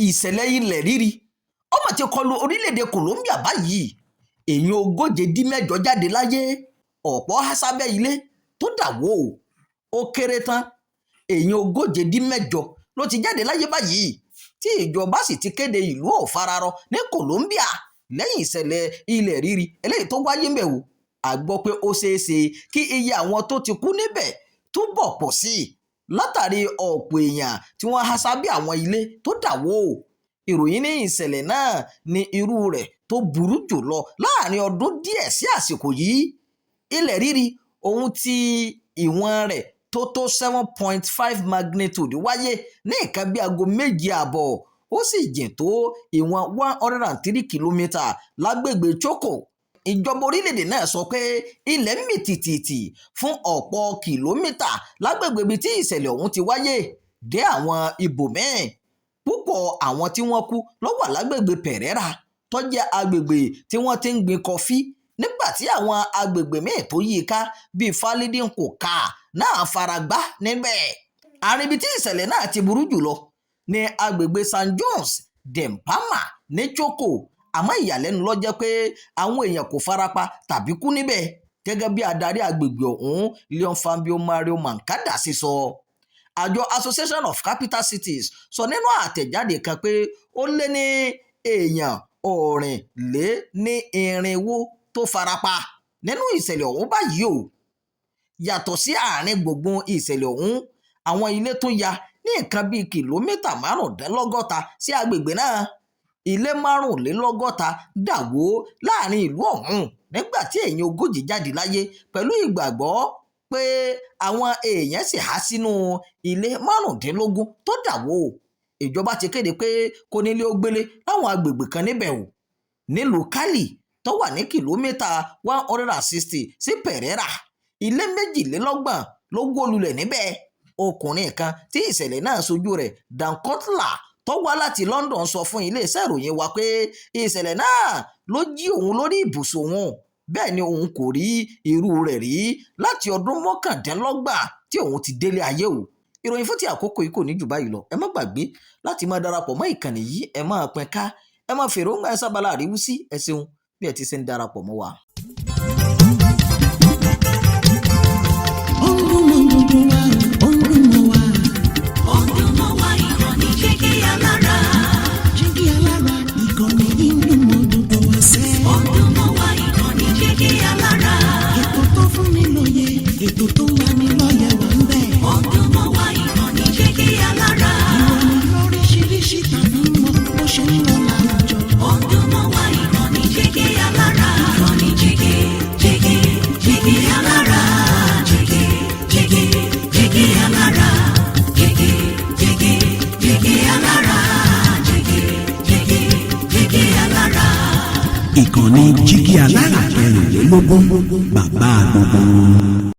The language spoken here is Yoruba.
ìṣẹ̀lẹ̀ ilẹ̀ rírì ọmọ ti kọlu orílẹ̀-èdè Colombia báyìí èèyàn 138 jáde láyé ọ̀pọ̀ há sábẹ́ ilé tó dà wó ó kéré tán èèyàn 138 ló ti jáde láyé báyìí tí ìjọba sì ti kéde ìlú ọ̀fararọ ní Colombia lẹ́yìn ìṣẹ̀lẹ̀ ilẹ̀ rírì eléyìí tó wáyé ńbẹ̀ wò a gbọ́ pé ó ṣeéṣe kí iye àwọn tó ti kú níbẹ̀ túbọ̀ pọ̀ sí i látàrí ọ̀pọ̀ èèyàn tí wọ́n há sábẹ́ àwọn ilé tó dà wó ìròyìn ní ìṣẹ̀lẹ̀ náà ní irú rẹ̀ tó burú jùlọ láàrin ọdún díẹ̀ sí àsìkò yìí ilẹ̀ rírì ohun tí ìwọ̀n rẹ̀ tó 7.5 magnitude wáyé ní nǹkan bí aago 7:30 ó sì jìn tó ìwọ̀n 103 kìlómítà lágbègbè Choco ìjọba orílẹ̀-èdè náà sọ pé ilẹ̀ ń mì tìtìtì fún ọ̀pọ̀ kìlómítà lágbègbè ibi tí ìṣẹ̀lẹ̀ ọ̀hún ti wáyé dé àwọn ibòmíì púpọ̀ àwọn tí wọ́n kú ló wà lágbègbè Pereira tó jẹ́ agbègbè tí wọ́n ti ń gbin kọfí nígbà tí àwọn agbègbè míì tó yí ká bíi Falidinkoka náà faragbá níbẹ̀ àárín ibi tí ìṣẹ̀lẹ̀ náà ti burú jùlọ ní agbègbè San Jose de Mpama ní Choco àmọ́ ìyàlẹ́nu ló jẹ́ pé àwọn èèyàn kò farapa tàbí kú níbẹ̀ gẹ́gẹ́ bí adarí agbègbè ọ̀hún Leon Fabio Mario Mancada ṣe sọ àjọ Association of Capital Cities sọ nínú àtẹ̀jáde kan pé ó lé ní èèyàn 450 tó farapa nínú ìṣẹ̀lẹ̀ ọ̀hún báyìí o yàtọ̀ sí àárín gbùngbùn ìṣẹ̀lẹ̀ ọ̀hún àwọn ilé tó ya ní nǹkan bíi kìlómítà 65 sí agbègbè náà ilé 65 dà wó láàrin ìlú ọ̀hún nígbà tí èèyàn 40 jáde láyé pẹ̀lú ìgbàgbọ́ pé àwọn èèyàn sì há sínú ilé 15 tó dà wó ìjọba ti kéde pé kò nílé ó gbélé láwọn agbègbè kan níbẹ̀ o nílùú Cali tó wà ní kìlómítà 160 sí Pereira ilé 22 ló wó lulẹ̀ níbẹ̀ ọkùnrin kan tí ìṣẹ̀lẹ̀ náà sojú rẹ̀ Dan Cutler tó wá láti London sọ fún iléeṣẹ́ ìròyìn wa pé ìṣẹ̀lẹ̀ náà ló jí òun lórí ibùsùn òun bẹ́ẹ̀ ni òun kò rí irú rẹ̀ rí láti ọdún 29 tí òun ti délé ayé o ìròyìn fún ti àkókò yìí kò ní jù báyìí lọ ẹ má gbàgbé láti máa darapọ̀ mọ́ ìkànnì yìí ẹ máa pín ká ẹ máa fèrè òǹgbà ẹ sábàlá àríwúsí ẹ ṣeun bí ẹ ti ṣe ń darapọ̀ mọ́ wa. Ìkànnì Jígí Alára 24 bàbá gbogbo.